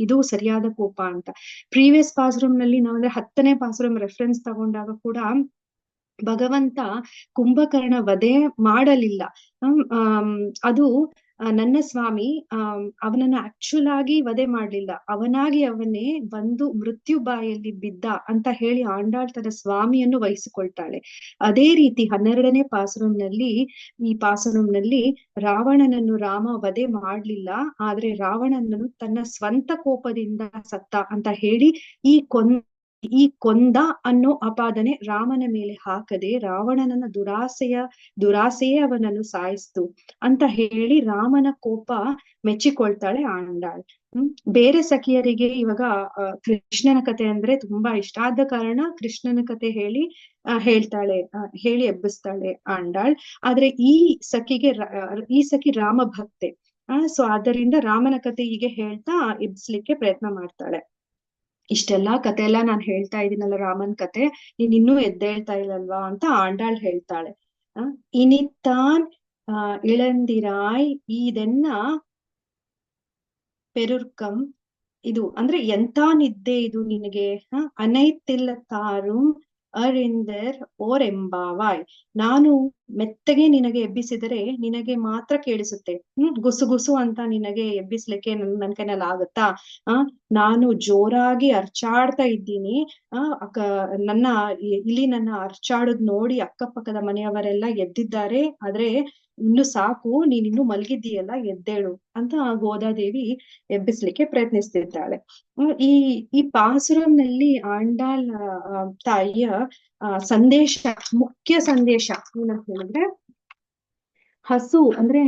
ಇದು ಸರಿಯಾದ ಕೋಪ ಅಂತ. ಪ್ರೀವಿಯಸ್ ಪಾಸ್ರೂಮ್ ನಲ್ಲಿ ನಾವಂದ್ರೆ 10ನೇ ಪಾಸ್ರೂಮ್ ರೆಫರೆನ್ಸ್ ತಗೊಂಡಾಗ ಕೂಡ ಭಗವಂತ ಕುಂಭಕರ್ಣ ವಧೆ ಮಾಡಲಿಲ್ಲ. ಅದು ನನ್ನ ಸ್ವಾಮಿ ಅವನನ್ನ ಆಕ್ಚುಲ್ ಆಗಿ ವಧೆ ಮಾಡ್ಲಿಲ್ಲ, ಅವನೇ ಬಂದು ಮೃತ್ಯು ಬಾಯಲ್ಲಿ ಬಿದ್ದ ಅಂತ ಹೇಳಿ ಆಂಡಾಳ್ ತನ್ನ ಸ್ವಾಮಿಯನ್ನು ವಹಿಸಿಕೊಳ್ತಾಳೆ. ಅದೇ ರೀತಿ 12ನೇ ಪಾಸುರಂನಲ್ಲಿ ಈ ಪಾಸುರಂನಲ್ಲಿ ರಾವಣನನ್ನು ರಾಮ ವಧೆ ಮಾಡ್ಲಿಲ್ಲ, ಆದ್ರೆ ರಾವಣನನ್ನು ತನ್ನ ಸ್ವಂತ ಕೋಪದಿಂದ ಸತ್ತ ಅಂತ ಹೇಳಿ ಈ ಕೊಂದ ಅನ್ನೋ ಅಪಾದನೆ ರಾಮನ ಮೇಲೆ ಹಾಕದೆ ರಾವಣನನ್ನ ದುರಾಸೆಯೇ ಅವನನ್ನು ಸಾಯಿಸ್ತು ಅಂತ ಹೇಳಿ ರಾಮನ ಕೋಪ ಮೆಚ್ಚಿಕೊಳ್ತಾಳೆ ಆಂಡಾಳ್. ಬೇರೆ ಸಖಿಯರಿಗೆ ಇವಾಗ ಕೃಷ್ಣನ ಕತೆ ಅಂದ್ರೆ ತುಂಬಾ ಇಷ್ಟ ಆದ ಕಾರಣ ಕೃಷ್ಣನ ಕತೆ ಹೇಳಿ ಎಬ್ಬಿಸ್ತಾಳೆ ಆಂಡಾಳ್. ಆದ್ರೆ ಈ ಸಖಿ ರಾಮ ಭಕ್ತೆ. ಸೊ ಆದ್ದರಿಂದ ರಾಮನ ಕತೆ ಹೀಗೆ ಹೇಳ್ತಾ ಎಬ್ಬಿಸ್ಲಿಕ್ಕೆ ಪ್ರಯತ್ನ ಮಾಡ್ತಾಳೆ. ಇಷ್ಟೆಲ್ಲಾ ಕತೆ ಎಲ್ಲ ನಾನ್ ಹೇಳ್ತಾ ಇದೀನಲ್ಲ ರಾಮನ್ ಕತೆ, ನೀನ್ ಇನ್ನೂ ಎದ್ದೇಳ್ತಾ ಇಲ್ಲಲ್ವಾ ಅಂತ ಆಂಡಾಳ್ ಹೇಳ್ತಾಳೆ. ಇನಿತ್ತಾನ್ ಇಳಂದಿರಾಯ್ ಇದೆನ್ನ ಪೆರುರ್ಕಂ. ಇದು ಅಂದ್ರೆ ಎಂತ ನಿದ್ದೆ ಇದು ನಿನಗೆ, ಅನೈತಿಲ್ಲ ತಾರುಂ ಅರಿಂದರ್ ಓರ್ ಎಂಬಾವಾಯ್. ನಾನು ಮೆತ್ತಗೆ ನಿನಗೆ ಎಬ್ಬಿಸಿದರೆ ನಿನಗೆ ಮಾತ್ರ ಕೇಳಿಸುತ್ತೆ. ಗುಸು ಅಂತ ನಿನಗೆ ಎಬ್ಬಿಸ್ಲಿಕ್ಕೆ ನನ್ ಕೈನಲ್ಲಿ ಆಗುತ್ತಾ? ನಾನು ಜೋರಾಗಿ ಅರ್ಚಾಡ್ತಾ ಇದ್ದೀನಿ. ಇಲ್ಲಿ ನನ್ನ ಅರ್ಚಾಡೋದ್ ನೋಡಿ ಅಕ್ಕಪಕ್ಕದ ಮನೆಯವರೆಲ್ಲ ಎದ್ದಿದ್ದಾರೆ. ಆದ್ರೆ ಇನ್ನು ಸಾಕು, ನೀನಿನ್ನು ಮಲಗಿದ್ದೀಯಲ್ಲ, ಎದ್ದೇಳು ಅಂತ ಗೋದಾದೇವಿ ಎಬ್ಬಿಸ್ಲಿಕ್ಕೆ ಪ್ರಯತ್ನಿಸ್ತಿದ್ದಾಳೆ. ಈ ಪಾಸುರಂನಲ್ಲಿ ಆಂಡಾಳ್ ತಾಯಿಯ ಮುಖ್ಯ ಸಂದೇಶ ಏನಂತ ಹೇಳಿದ್ರೆ, ಹಸು ಅಂದ್ರೆ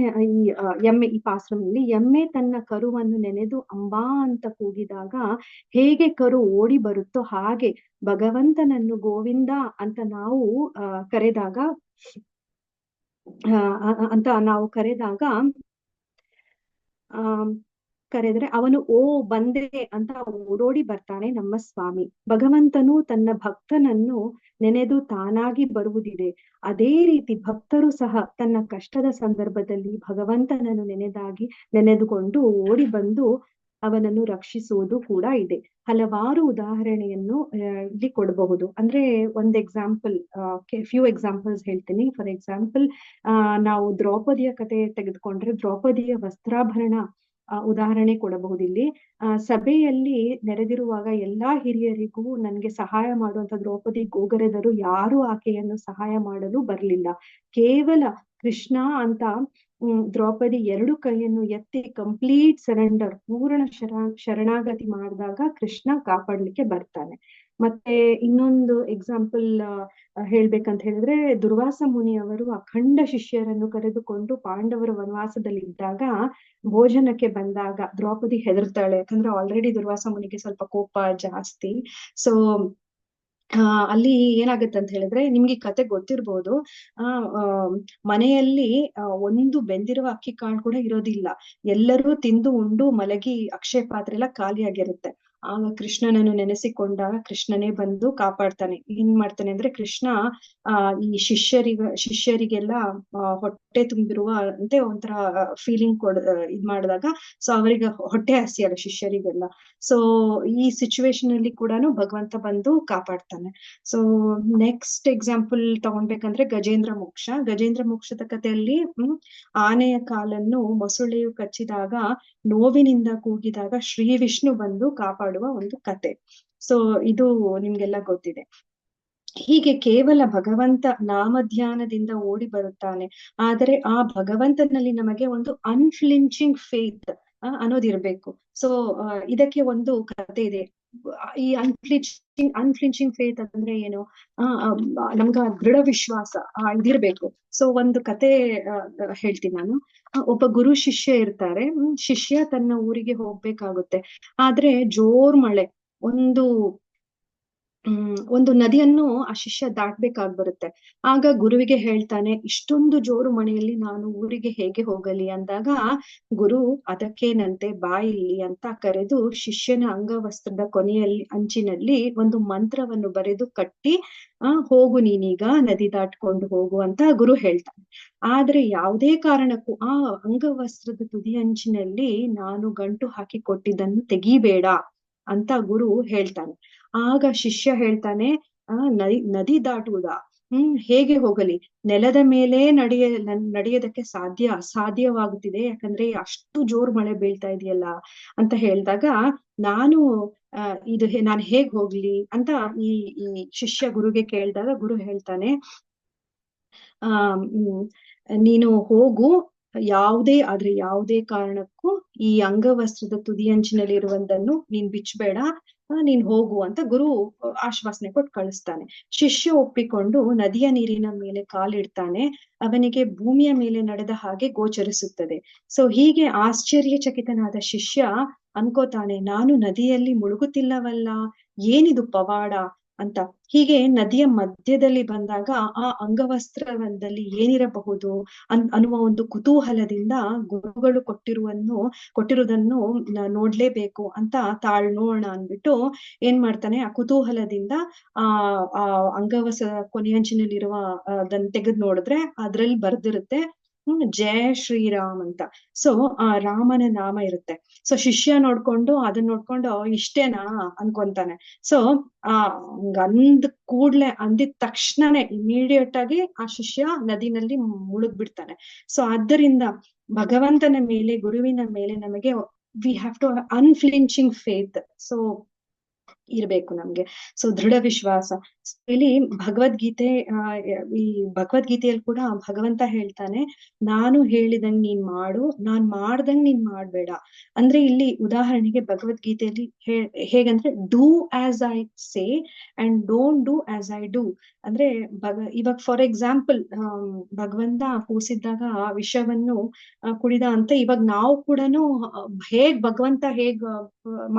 ಎಮ್ಮೆ. ಈ ಪಾಸುರಂನಲ್ಲಿ ಎಮ್ಮೆ ತನ್ನ ಕರುವನ್ನು ನೆನೆದು ಅಂಬಾ ಅಂತ ಕೂಗಿದಾಗ ಹೇಗೆ ಕರು ಓಡಿ ಬರುತ್ತೋ ಹಾಗೆ ಭಗವಂತನನ್ನು ಗೋವಿಂದ ಅಂತ ನಾವು ಕರೆದ್ರೆ ಅವನು ಬಂದೆ ಅಂತ ಓಡೋಡಿ ಬರ್ತಾನೆ ನಮ್ಮ ಸ್ವಾಮಿ. ಭಗವಂತನು ತನ್ನ ಭಕ್ತನನ್ನು ನೆನೆದು ತಾನಾಗಿ ಬರುವುದಿದೆ. ಅದೇ ರೀತಿ ಭಕ್ತರು ಸಹ ತನ್ನ ಕಷ್ಟದ ಸಂದರ್ಭದಲ್ಲಿ ಭಗವಂತನನ್ನು ನೆನೆದುಕೊಂಡು ಓಡಿ ಬಂದು ಅವನನ್ನು ರಕ್ಷಿಸುವುದು ಕೂಡ ಇದೆ. ಹಲವಾರು ಉದಾಹರಣೆಯನ್ನು ಇಲ್ಲಿ ಕೊಡಬಹುದು. ಅಂದ್ರೆ ಒಂದ್ ಎಕ್ಸಾಂಪಲ್, ಫ್ಯೂ ಎಕ್ಸಾಂಪಲ್ಸ್ ಹೇಳ್ತೀನಿ. ಫಾರ್ ಎಕ್ಸಾಂಪಲ್, ನಾವು ದ್ರೌಪದಿಯ ಕತೆ ತೆಗೆದುಕೊಂಡ್ರೆ ದ್ರೌಪದಿಯ ವಸ್ತ್ರಾಭರಣ ಉದಾಹರಣೆ ಕೊಡಬಹುದು. ಇಲ್ಲಿ ಸಭೆಯಲ್ಲಿ ನೆರೆದಿರುವಾಗ ಎಲ್ಲಾ ಹಿರಿಯರಿಗೂ ನನ್ಗೆ ಸಹಾಯ ಮಾಡುವಂತ ದ್ರೌಪದಿ ಗೋಗರೆದರು ಯಾರು ಆಕೆಯನ್ನು ಸಹಾಯ ಮಾಡಲು ಬರ್ಲಿಲ್ಲ. ಕೇವಲ ಕೃಷ್ಣ ಅಂತ ದ್ರೌಪದಿ 2 ಕೈಯನ್ನು ಎತ್ತಿ ಕಂಪ್ಲೀಟ್ ಸರೆಂಡರ್, ಪೂರ್ಣ ಶರಣಾಗತಿ ಮಾಡಿದಾಗ ಕೃಷ್ಣ ಕಾಪಾಡ್ಲಿಕ್ಕೆ ಬರ್ತಾನೆ. ಮತ್ತೆ ಇನ್ನೊಂದು ಎಕ್ಸಾಂಪಲ್ ಹೇಳ್ಬೇಕಂತ ಹೇಳಿದ್ರೆ, ದುರ್ವಾಸ ಮುನಿಯವರು ಅಖಂಡ ಶಿಷ್ಯರನ್ನು ಕರೆದುಕೊಂಡು ಪಾಂಡವರ ವನವಾಸದಲ್ಲಿ ಇದ್ದಾಗ ಭೋಜನಕ್ಕೆ ಬಂದಾಗ ದ್ರೌಪದಿ ಹೆದರ್ತಾಳೆ. ಯಾಕಂದ್ರೆ ಆಲ್ರೆಡಿ ದುರ್ವಾಸ ಮುನಿಗೆ ಸ್ವಲ್ಪ ಕೋಪ ಜಾಸ್ತಿ. ಸೊ ಅಲ್ಲಿ ಏನಾಗತ್ತೆ ಅಂತ ಹೇಳಿದ್ರೆ, ನಿಮ್ಗೆ ಈ ಕತೆ ಗೊತ್ತಿರ್ಬೋದು. ಮನೆಯಲ್ಲಿ ಒಂದು ಬೆಂದಿರುವ ಅಕ್ಕಿ ಕಾಳು ಕೂಡ ಇರೋದಿಲ್ಲ. ಎಲ್ಲರೂ ತಿಂದು ಉಂಡು ಮಲಗಿ ಅಕ್ಷಯ ಪಾತ್ರೆ ಎಲ್ಲ ಖಾಲಿಯಾಗಿರುತ್ತೆ. ಆಗ ಕೃಷ್ಣನನ್ನು ನೆನೆಸಿಕೊಂಡಾಗ ಕೃಷ್ಣನೇ ಬಂದು ಕಾಪಾಡ್ತಾನೆ. ಏನ್ ಮಾಡ್ತಾನೆ ಅಂದ್ರೆ, ಕೃಷ್ಣ ಈ ಶಿಷ್ಯರಿಗೆಲ್ಲ ಹೊಟ್ಟೆ ತುಂಬಿರುವ ಅಂತೆ ಒಂಥರ ಫೀಲಿಂಗ್ ಇದ್ ಮಾಡಿದಾಗ, ಸೊ ಅವರಿಗೆ ಹೊಟ್ಟೆ ಹಸಿಯಲ್ಲ ಶಿಷ್ಯರಿಗೆಲ್ಲ. ಸೊ ಈ ಸಿಚುವೇಶನ್ ಅಲ್ಲಿ ಕೂಡ ಭಗವಂತ ಬಂದು ಕಾಪಾಡ್ತಾನೆ. ಸೊ ನೆಕ್ಸ್ಟ್ ಎಕ್ಸಾಂಪಲ್ ತಗೊಳ್ಬೇಕಂದ್ರೆ ಗಜೇಂದ್ರ ಮೋಕ್ಷದ ಕಥೆಯಲ್ಲಿ ಆನೆಯ ಕಾಲನ್ನು ಮೊಸಳೆಯು ಕಚ್ಚಿದಾಗ ನೋವಿನಿಂದ ಕೂಗಿದಾಗ ಶ್ರೀ ವಿಷ್ಣು ಬಂದು ಕಾಪಾಡುವ ಒಂದು ಕತೆ. ಸೊ ಇದು ನಿಮ್ಗೆಲ್ಲ ಗೊತ್ತಿದೆ. ಹೀಗೆ ಕೇವಲ ಭಗವಂತ ನಾಮಧ್ಯಾನದಿಂದ ಓಡಿ ಬರುತ್ತಾನೆ. ಆದರೆ ಆ ಭಗವಂತನಲ್ಲಿ ನಮಗೆ ಒಂದು ಅನ್ಫ್ಲಿಂಚಿಂಗ್ ಫೇತ್ ಅನ್ನೋದಿರ್ಬೇಕು. ಸೊ ಇದಕ್ಕೆ ಒಂದು ಕತೆ ಇದೆ. ಈ ಅನ್ಫ್ಲಿಂಚಿಂಗ್ ಫೇತ್ ಅಂದ್ರೆ ಏನು, ನಮ್ಗ ದೃಢ ವಿಶ್ವಾಸ ಇದಿರ್ಬೇಕು. ಸೊ ಒಂದು ಕತೆ ಹೇಳ್ತೀನಿ ನಾನು. ಒಬ್ಬ ಗುರು ಶಿಷ್ಯ ಇರ್ತಾರೆ. ಶಿಷ್ಯ ತನ್ನ ಊರಿಗೆ ಹೋಗ್ಬೇಕಾಗುತ್ತೆ. ಆದ್ರೆ ಜೋರ್ ಮಳೆ, ಒಂದು ನದಿಯನ್ನು ಆ ಶಿಷ್ಯ ದಾಟ್ಬೇಕಾಗ್ ಬರುತ್ತೆ. ಆಗ ಗುರುವಿಗೆ ಹೇಳ್ತಾನೆ, ಇಷ್ಟೊಂದು ಜೋರು ಮಳೆಯಲ್ಲಿ ನಾನು ಊರಿಗೆ ಹೇಗೆ ಹೋಗಲಿ ಅಂದಾಗ, ಗುರು ಅದಕ್ಕೇನಂತೆ ಬಾ ಇಲ್ಲಿ ಅಂತ ಕರೆದು ಶಿಷ್ಯನ ಅಂಗವಸ್ತ್ರದ ಕೊನೆಯಲ್ಲಿ ಅಂಚಿನಲ್ಲಿ ಒಂದು ಮಂತ್ರವನ್ನು ಬರೆದು ಕಟ್ಟಿ, ಹೋಗು ನೀನೀಗ ನದಿ ದಾಟ್ಕೊಂಡು ಹೋಗು ಅಂತ ಗುರು ಹೇಳ್ತಾನೆ. ಆದ್ರೆ ಯಾವುದೇ ಕಾರಣಕ್ಕೂ ಆ ಅಂಗವಸ್ತ್ರದ ತುದಿ ಅಂಚಿನಲ್ಲಿ ನಾನು ಗಂಟು ಹಾಕಿ ಕೊಟ್ಟಿದ್ದನ್ನು ತೆಗಿಬೇಡ ಅಂತ ಗುರು ಹೇಳ್ತಾನೆ. ಆಗ ಶಿಷ್ಯ ಹೇಳ್ತಾನೆ, ನದಿ ದಾಟುವುದಾ? ಹೇಗೆ ಹೋಗಲಿ? ನೆಲದ ಮೇಲೆ ನಡೆಯೋದಕ್ಕೆ ಸಾಧ್ಯವಾಗುತ್ತಿದೆ, ಯಾಕಂದ್ರೆ ಅಷ್ಟು ಜೋರ್ ಮಳೆ ಬೀಳ್ತಾ ಇದೆಯಲ್ಲ ಅಂತ ಹೇಳಿದಾಗ, ನಾನು ನಾನು ಹೇಗ್ ಹೋಗ್ಲಿ ಅಂತ ಈ ಶಿಷ್ಯ ಗುರುಗೆ ಕೇಳಿದಾಗ ಗುರು ಹೇಳ್ತಾನೆ, ನೀನು ಹೋಗು, ಯಾವುದೇ ಕಾರಣಕ್ಕೂ ಈ ಅಂಗವಸ್ತ್ರದ ತುದಿಯಂಚಿನಲ್ಲಿ ಇರುವುದನ್ನು ನೀನ್ ಬಿಚ್ಚಬೇಡ, ನೀನ್ ಹೋಗು ಅಂತ ಗುರು ಆಶ್ವಾಸನೆ ಕೊಟ್ಟು ಕಳಿಸ್ತಾನೆ. ಶಿಷ್ಯ ಒಪ್ಪಿಕೊಂಡು ನದಿಯ ನೀರಿನ ಮೇಲೆ ಕಾಲಿಡ್ತಾನೆ. ಅವನಿಗೆ ಭೂಮಿಯ ಮೇಲೆ ನಡೆದ ಹಾಗೆ ಗೋಚರಿಸುತ್ತದೆ. ಸೊ ಹೀಗೆ ಆಶ್ಚರ್ಯಚಕಿತನಾದ ಶಿಷ್ಯ ಅನ್ಕೋತಾನೆ, ನಾನು ನದಿಯಲ್ಲಿ ಮುಳುಗುತ್ತಿಲ್ಲವಲ್ಲ, ಏನಿದು ಪವಾಡ ಅಂತ. ಹೀಗೆ ನದಿಯ ಮಧ್ಯದಲ್ಲಿ ಬಂದಾಗ ಆ ಅಂಗವಸ್ತ್ರದಲ್ಲಿ ಏನಿರಬಹುದು ಅನ್ನುವ ಒಂದು ಕುತೂಹಲದಿಂದ ಗುರುಗಳು ಕೊಟ್ಟಿರುವುದನ್ನು ನೋಡ್ಲೇಬೇಕು ಅಂತ ತಾಳ್ನೋಣ ಅಂದ್ಬಿಟ್ಟು ಏನ್ ಮಾಡ್ತಾನೆ, ಆ ಕುತೂಹಲದಿಂದ ಆ ಕೊನೆಯಂಚಿನಲ್ಲಿರುವ ಅದನ್ನ ತೆಗೆದು ನೋಡಿದ್ರೆ ಅದ್ರಲ್ಲಿ ಬರ್ದಿರುತ್ತೆ ಜಯ ಶ್ರೀರಾಮ್ ಅಂತ. ಸೊ ಆ ರಾಮನ ನಾಮ ಇರುತ್ತೆ. ಸೊ ಶಿಷ್ಯ ಅದನ್ನ ನೋಡ್ಕೊಂಡು ಇಷ್ಟೇನಾ ಅನ್ಕೊಂತಾನೆ. ಸೊ ಅಂದಿದ ತಕ್ಷಣನೇ ಇಮಿಡಿಯೇಟ್ ಆಗಿ ಆ ಶಿಷ್ಯ ನದಿನಲ್ಲಿ ಮುಳುಗ್ಬಿಡ್ತಾನೆ. ಸೊ ಆದ್ದರಿಂದ ಭಗವಂತನ ಮೇಲೆ, ಗುರುವಿನ ಮೇಲೆ ನಮಗೆ we have to unflinching faith so ಇರ್ಬೇಕು ನಮ್ಗೆ. ಸೊ ದೃಢ ವಿಶ್ವಾಸ. ಇಲ್ಲಿ ಈ ಭಗವದ್ಗೀತೆಯಲ್ಲಿ ಕೂಡ ಭಗವಂತ ಹೇಳ್ತಾನೆ, ನಾನು ಹೇಳಿದಂಗ್ ನೀನ್ ಮಾಡು, ನಾನ್ ಮಾಡ್ದಂಗ್ ನೀನ್ ಮಾಡ್ಬೇಡ. ಅಂದ್ರೆ ಇಲ್ಲಿ ಉದಾಹರಣೆಗೆ ಭಗವದ್ಗೀತೆಯಲ್ಲಿ ಹೇಗಂದ್ರೆ, do as I say and don't do as I do. ಅಂದ್ರೆ ಇವಾಗ ಫಾರ್ ಎಕ್ಸಾಂಪಲ್ ಭಗವಂತ ಕೂಸಿದ್ದಾಗ ವಿಷವನ್ನು ಕುಡಿದ ಅಂತ ಇವಾಗ ನಾವು ಕೂಡ ಭಗವಂತ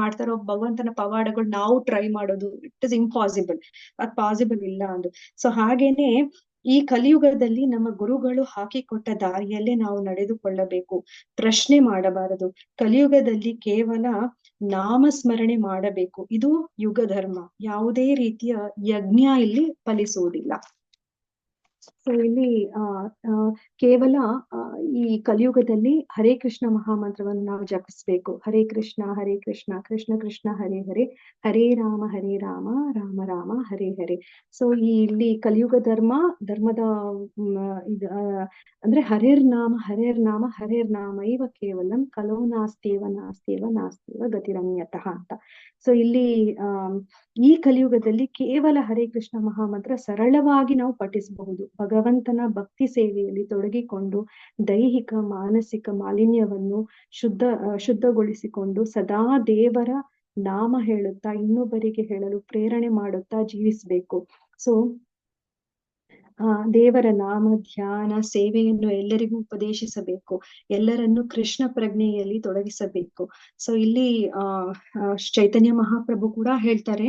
ಮಾಡ್ತಾರೋ ಭಗವಂತನ ಪವಾಡಗಳು ನಾವು ಟ್ರೈ ಮಾಡೋದು, ಇಟ್ ಇಸ್ ಇಂಪಾಸಿಬಲ್, ಅದ್ ಪಾಸಿಬಲ್ ಇಲ್ಲ ಅಂದು. ಸೊ ಹಾಗೇನೆ ಈ ಕಲಿಯುಗದಲ್ಲಿ ನಮ್ಮ ಗುರುಗಳು ಹಾಕಿಕೊಟ್ಟ ದಾರಿಯಲ್ಲೇ ನಾವು ನಡೆದುಕೊಳ್ಳಬೇಕು, ಪ್ರಶ್ನೆ ಮಾಡಬಾರದು. ಕಲಿಯುಗದಲ್ಲಿ ಕೇವಲ ನಾಮಸ್ಮರಣೆ ಮಾಡಬೇಕು, ಇದು ಯುಗ ಧರ್ಮ. ಯಾವುದೇ ರೀತಿಯ ಯಜ್ಞ ಇಲ್ಲಿ ಫಲಿಸುವುದಿಲ್ಲ. ಸೊ ಇಲ್ಲಿ ಕೇವಲ ಈ ಕಲಿಯುಗದಲ್ಲಿ ಹರೇ ಕೃಷ್ಣ ಮಹಾಮಂತ್ರವನ್ನು ನಾವು ಜಪಿಸ್ಬೇಕು. ಹರೇ ಕೃಷ್ಣ ಕೃಷ್ಣ ಕೃಷ್ಣ ಹರೇ ಹರೇ, ಹರೇ ರಾಮ ರಾಮ ರಾಮ ಹರೇ ಹರೇ. ಸೊ ಇಲ್ಲಿ ಕಲಿಯುಗ ಧರ್ಮದ ಅಂದ್ರೆ ಹರೇರ್ ನಾಮ ಇವ ಕೇವಲಂ ಕಲೋ ನಾಸ್ತಿವ ಗತಿರನ್ಯತಃ ಅಂತ. ಸೊ ಇಲ್ಲಿ ಈ ಕಲಿಯುಗದಲ್ಲಿ ಕೇವಲ ಹರೇ ಕೃಷ್ಣ ಮಹಾಮಂತ್ರ ಸರಳವಾಗಿ ನಾವು ಪಠಿಸಬಹುದು. ಭಗವಂತನ ಭಕ್ತಿ ಸೇವೆಯಲ್ಲಿ ತೊಡಗಿಕೊಂಡು ದೈಹಿಕ ಮಾನಸಿಕ ಮಾಲಿನ್ಯವನ್ನು ಶುದ್ಧಗೊಳಿಸಿಕೊಂಡು ಸದಾ ದೇವರ ನಾಮ ಹೇಳುತ್ತಾ ಇನ್ನೊಬ್ಬರಿಗೆ ಹೇಳಲು ಪ್ರೇರಣೆ ಮಾಡುತ್ತಾ ಜೀವಿಸಬೇಕು. ಸೊ ದೇವರ ನಾಮ ಧ್ಯಾನ ಸೇವೆಯನ್ನು ಎಲ್ಲರಿಗೂ ಉಪದೇಶಿಸಬೇಕು, ಎಲ್ಲರನ್ನು ಕೃಷ್ಣ ಪ್ರಜ್ಞೆಯಲ್ಲಿ ತೊಡಗಿಸಬೇಕು. ಸೊ ಇಲ್ಲಿ ಚೈತನ್ಯ ಮಹಾಪ್ರಭು ಕೂಡ ಹೇಳ್ತಾರೆ,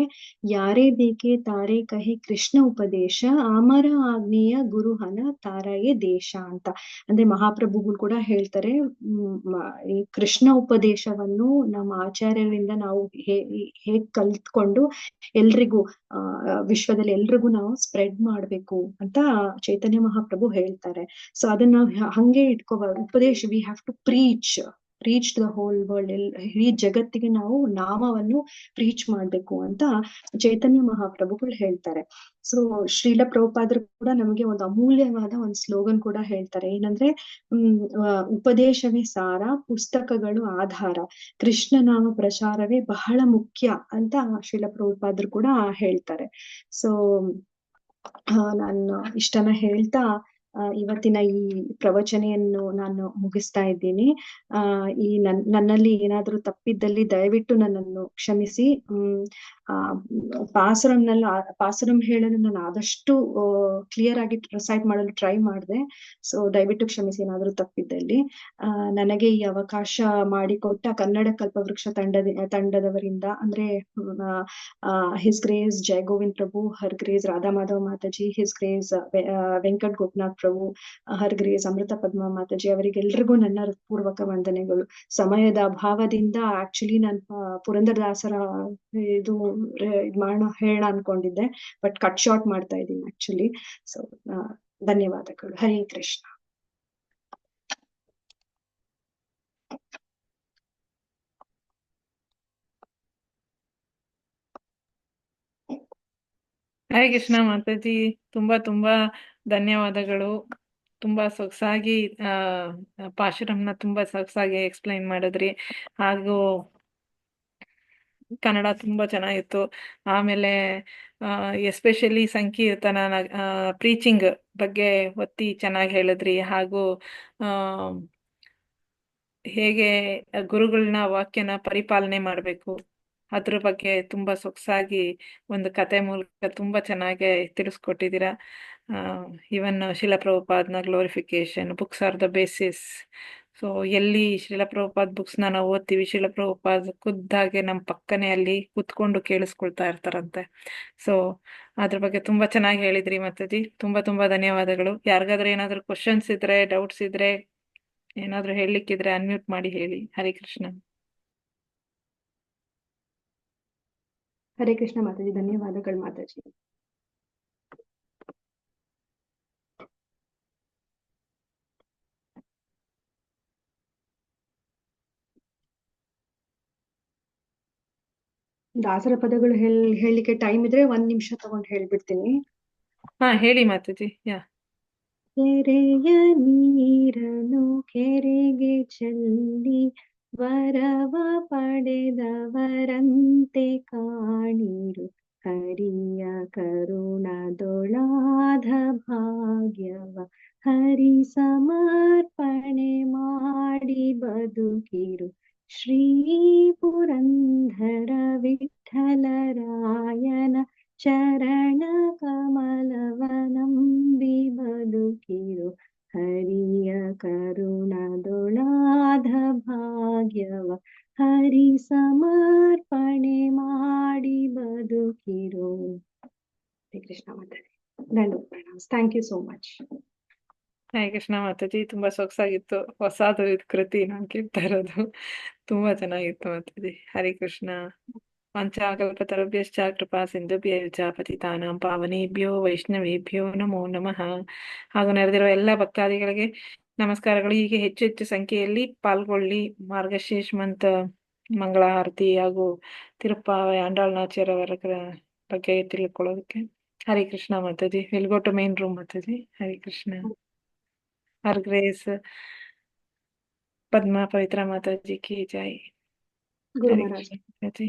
ಯಾರೇ ಬೇಕೆ ತಾರೇ ಕಹೆ ಕೃಷ್ಣ ಉಪದೇಶ, ಅಮರ ಆಗ್ನೇಯ ಗುರುಹನ ತಾರಯೇ ದೇಶ ಅಂತ. ಅಂದ್ರೆ ಮಹಾಪ್ರಭುಗಳು ಕೂಡ ಹೇಳ್ತಾರೆ, ಈ ಕೃಷ್ಣ ಉಪದೇಶವನ್ನು ನಮ್ಮ ಆಚಾರ್ಯರಿಂದ ನಾವು ಹೇಗ್ ಕಲ್ತ್ಕೊಂಡು ಎಲ್ರಿಗೂ ವಿಶ್ವದಲ್ಲಿ ಎಲ್ರಿಗೂ ನಾವು ಸ್ಪ್ರೆಡ್ ಮಾಡ್ಬೇಕು ಅಂತ ಚೈತನ್ಯ ಮಹಾಪ್ರಭು ಹೇಳ್ತಾರೆ. ಸೊ ಅದನ್ನ ಹಂಗೆ ಇಟ್ಕೋಬಾರ್ದು. ಉಪದೇಶ, we have to preach the whole world. ಇಡೀ ಜಗತ್ತಿಗೆ ನಾವು ನಾಮವನ್ನು ಪ್ರೀಚ್ ಮಾಡ್ಬೇಕು ಅಂತ ಚೈತನ್ಯ ಮಹಾಪ್ರಭುಗಳು ಹೇಳ್ತಾರೆ. ಸೊ ಶ್ರೀಲ ಪ್ರಭುಪಾದರು ಕೂಡ ನಮಗೆ ಒಂದು ಅಮೂಲ್ಯವಾದ ಒಂದು ಸ್ಲೋಗನ್ ಕೂಡ ಹೇಳ್ತಾರೆ, ಏನಂದ್ರೆ ಉಪದೇಶವೇ ಸಾರ, ಪುಸ್ತಕಗಳು ಆಧಾರ, ಕೃಷ್ಣ ನಾಮ ಪ್ರಚಾರವೇ ಬಹಳ ಮುಖ್ಯ ಅಂತ ಶ್ರೀಲ ಪ್ರಭುಪಾದರು ಕೂಡ ಹೇಳ್ತಾರೆ. ಸೊ ನಾನು ಇಷ್ಟನ್ನ ಹೇಳ್ತಾ ಇವತ್ತಿನ ಈ ಪ್ರವಚನೆಯನ್ನು ನಾನು ಮುಗಿಸ್ತಾ ಇದ್ದೀನಿ. ಈ ನನ್ನಲ್ಲಿ ಏನಾದರೂ ತಪ್ಪಿದ್ದಲ್ಲಿ ದಯವಿಟ್ಟು ನನ್ನನ್ನು ಕ್ಷಮಿಸಿ. ಪಾಸುರಂ ಹೇಳಲು ನಾನು ಆದಷ್ಟು ಕ್ಲಿಯರ್ ಆಗಿ ರಿಸೈಟ್ ಮಾಡಲು ಟ್ರೈ ಮಾಡಿದೆ. ಸೊ ದಯವಿಟ್ಟು ಕ್ಷಮಿಸಿ ಏನಾದರೂ ತಪ್ಪಿದ್ದಲ್ಲಿ. ನನಗೆ ಈ ಅವಕಾಶ ಮಾಡಿಕೊಟ್ಟ ಕನ್ನಡ ಕಲ್ಪವೃಕ್ಷ ತಂಡದವರಿಂದ, ಅಂದ್ರೆ his grace Jaya Govind Prabhu, her grace Radha Madhava Mataji, his grace Venkat Gopinath Prabhu, her grace Amrita Padma Mataji, ಅವರಿಗೆಲ್ರಿಗೂ ನನ್ನ ಹೃತ್ಪೂರ್ವಕ ವಂದನೆಗಳು. ಸಮಯದ ಅಭಾವದಿಂದ ಆಕ್ಚುಲಿ ನಾನು ಪುರಂದರದಾಸರ ಇದು ಹೇಳ ಅನ್ಕೊಂಡಿದ್ದೆ, ಬಟ್ ಕಟ್ ಶಾರ್ಟ್ ಮಾಡ್ತಾ ಇದ್ದೀನಿ ಆಕ್ಚುಲಿ. ಸೊ ಧನ್ಯವಾದಗಳು. ಹರೇ ಕೃಷ್ಣ. ಹರೇ ಕೃಷ್ಣ ಮಾತಾಜಿ, ತುಂಬಾ ಧನ್ಯವಾದಗಳು. ತುಂಬಾ ಸೊಗಸಾಗಿ ಪಾಶುರಂನ ತುಂಬಾ ಸೊಗಸಾಗಿ ಎಕ್ಸ್ಪ್ಲೈನ್ ಮಾಡಿದ್ರಿ. ಹಾಗೂ ಕನ್ನಡ ತುಂಬಾ ಚೆನ್ನಾಗಿತ್ತು. ಆಮೇಲೆ ಎಸ್ಪೆಷಲಿ ಸಂಕೀರ್ತನ ಪ್ರೀಚಿಂಗ್ ಬಗ್ಗೆ ಒತ್ತಿ ಚೆನ್ನಾಗಿ ಹೇಳಿದ್ರಿ. ಹಾಗೂ ಹೇಗೆ ಗುರುಗಳನ್ನ ವಾಕ್ಯನ ಪರಿಪಾಲನೆ ಮಾಡಬೇಕು ಅದ್ರ ಬಗ್ಗೆ ತುಂಬಾ ಸೊಗಸಾಗಿ ಒಂದು ಕತೆ ಮೂಲಕ ತುಂಬಾ ಚೆನ್ನಾಗಿ ತಿಳಿಸ್ಕೊಟ್ಟಿದ್ದೀರಾ. ಇವನ್ ಶಿಲ ಪ್ರಭುಪಾದ್ನ glorification books are the basis. So ಎಲ್ಲಿ ಶಿಲ ಪ್ರಭುಪಾದ್ ಬುಕ್ಸ್ನ ನಾವು ಓದ್ತೀವಿ, ಶಿಲ ಪ್ರಭುಪಾದ್ ಖುದ್ದಾಗೆ ನಮ್ಮ ಪಕ್ಕನೆ ಅಲ್ಲಿ ಕುತ್ಕೊಂಡು ಕೇಳಿಸ್ಕೊಳ್ತಾ ಇರ್ತಾರಂತೆ. ಸೊ ಅದ್ರ ಬಗ್ಗೆ ತುಂಬಾ ಚೆನ್ನಾಗಿ ಹೇಳಿದ್ರಿ ಮಾತಾಜಿ. ತುಂಬಾ ಧನ್ಯವಾದಗಳು. ಯಾರಿಗಾದ್ರೂ ಏನಾದ್ರೂ ಕ್ವಶನ್ಸ್ ಇದ್ರೆ, ಡೌಟ್ಸ್ ಇದ್ರೆ, ಏನಾದ್ರೂ ಹೇಳಲಿಕ್ಕಿದ್ರೆ ಅನ್ಮ್ಯೂಟ್ ಮಾಡಿ ಹೇಳಿ. ಹರೇ ಕೃಷ್ಣ. ಹರೇ ಕೃಷ್ಣ ಮಾತಾಜಿ, ಧನ್ಯವಾದಗಳು ಮಾತಾಜಿ. ದಾಸರ ಪದಗಳು ಹೇಳಲಿಕ್ಕೆ ಟೈಮ್ ಇದ್ರೆ 1 ನಿಮಿಷ ತಗೊಂಡು ಹೇಳ್ಬಿಡ್ತೀನಿ. ಹೇಳಿ ಮಾತಾಜಿ. ಕೆರೆಯ ನೀರನು ಕೆರೆಗೆ ಚೆಲ್ಲಿ ವರವ ಪಡೆದವರಂತೆ ಕಾಣಿರು, ಹರಿಯ ಕರುಣದೊಳಾದ ಭಾಗ್ಯವ ಹರಿ ಸಮರ್ಪಣೆ ಮಾಡಿ ಬದುಕಿರು. ಶ್ರೀ ಪುರಂದರ ವಿಠಲರಾಯನ ಚರಣ ಕಮಲವನಂಬಿ ಬದುಕಿರು, ಹರಿಯ ಕರುಣದೊಳಾದ ಭಾಗ್ಯವ ಹರಿ ಸಮರ್ಪಣೆ ಮಾಡಿ ಬದುಕಿರು. ಹರೇ ಕೃಷ್ಣ ಮಾತಾಜಿ. ದಂಡೋತ್ ಪ್ರಣಾಮ್ಸ್. Thank you so much. Hare Krishna Mataji, ತುಂಬಾ ಸೊಗಸಾಗಿತ್ತು. ಹೊಸದು ಕೃತಿ ನಾನು ಕೇಳ್ತಾ ಇರೋದು. ತುಂಬಾ ಚೆನ್ನಾಗಿತ್ತು ಮಾತಾಜಿ. ಹರೇ ಕೃಷ್ಣ. ಪಂಚಾಕಲ್ಪತರುಭ್ಯಶ್ಚ ಕೃಪಾ ಸಿಂಧುಭ್ಯಶ್ಚ ಪತಿತಾನಾಂ ಪಾವನೇಭ್ಯೋ ವೈಷ್ಣವೇಭ್ಯೋ ನಮೋ ನಮಃ. ಹಾಗೂ ನೆರೆದಿರುವ ಎಲ್ಲ ಭಕ್ತಾದಿಗಳಿಗೆ ನಮಸ್ಕಾರಗಳು. ಹೀಗೆ ಹೆಚ್ಚು ಸಂಖ್ಯೆಯಲ್ಲಿ ಪಾಲ್ಗೊಳ್ಳಿ. ಮಾರ್ಗಶೀರ್ಷ ಮಂತ್ ಮಂಗಳಾರತಿ ಹಾಗೂ ತಿರುಪ್ಪಾವೈ ಆಂಡಾಳ್ನಾಚಾರ್ಯ ಅವರ ಬಗ್ಗೆ ತಿಳ್ಕೊಳ್ಳೋದಕ್ಕೆ. Hare Krishna Mataji. Will go to main room Mataji. Hare Krishna. Her grace Padma Pavitra Mataji ಕಿ ಜೈ. ಗುರು ಹರೇ ಮಹಾರಾಜ್. ಕೃಷ್ಣ ಮಾತಾಜಿ.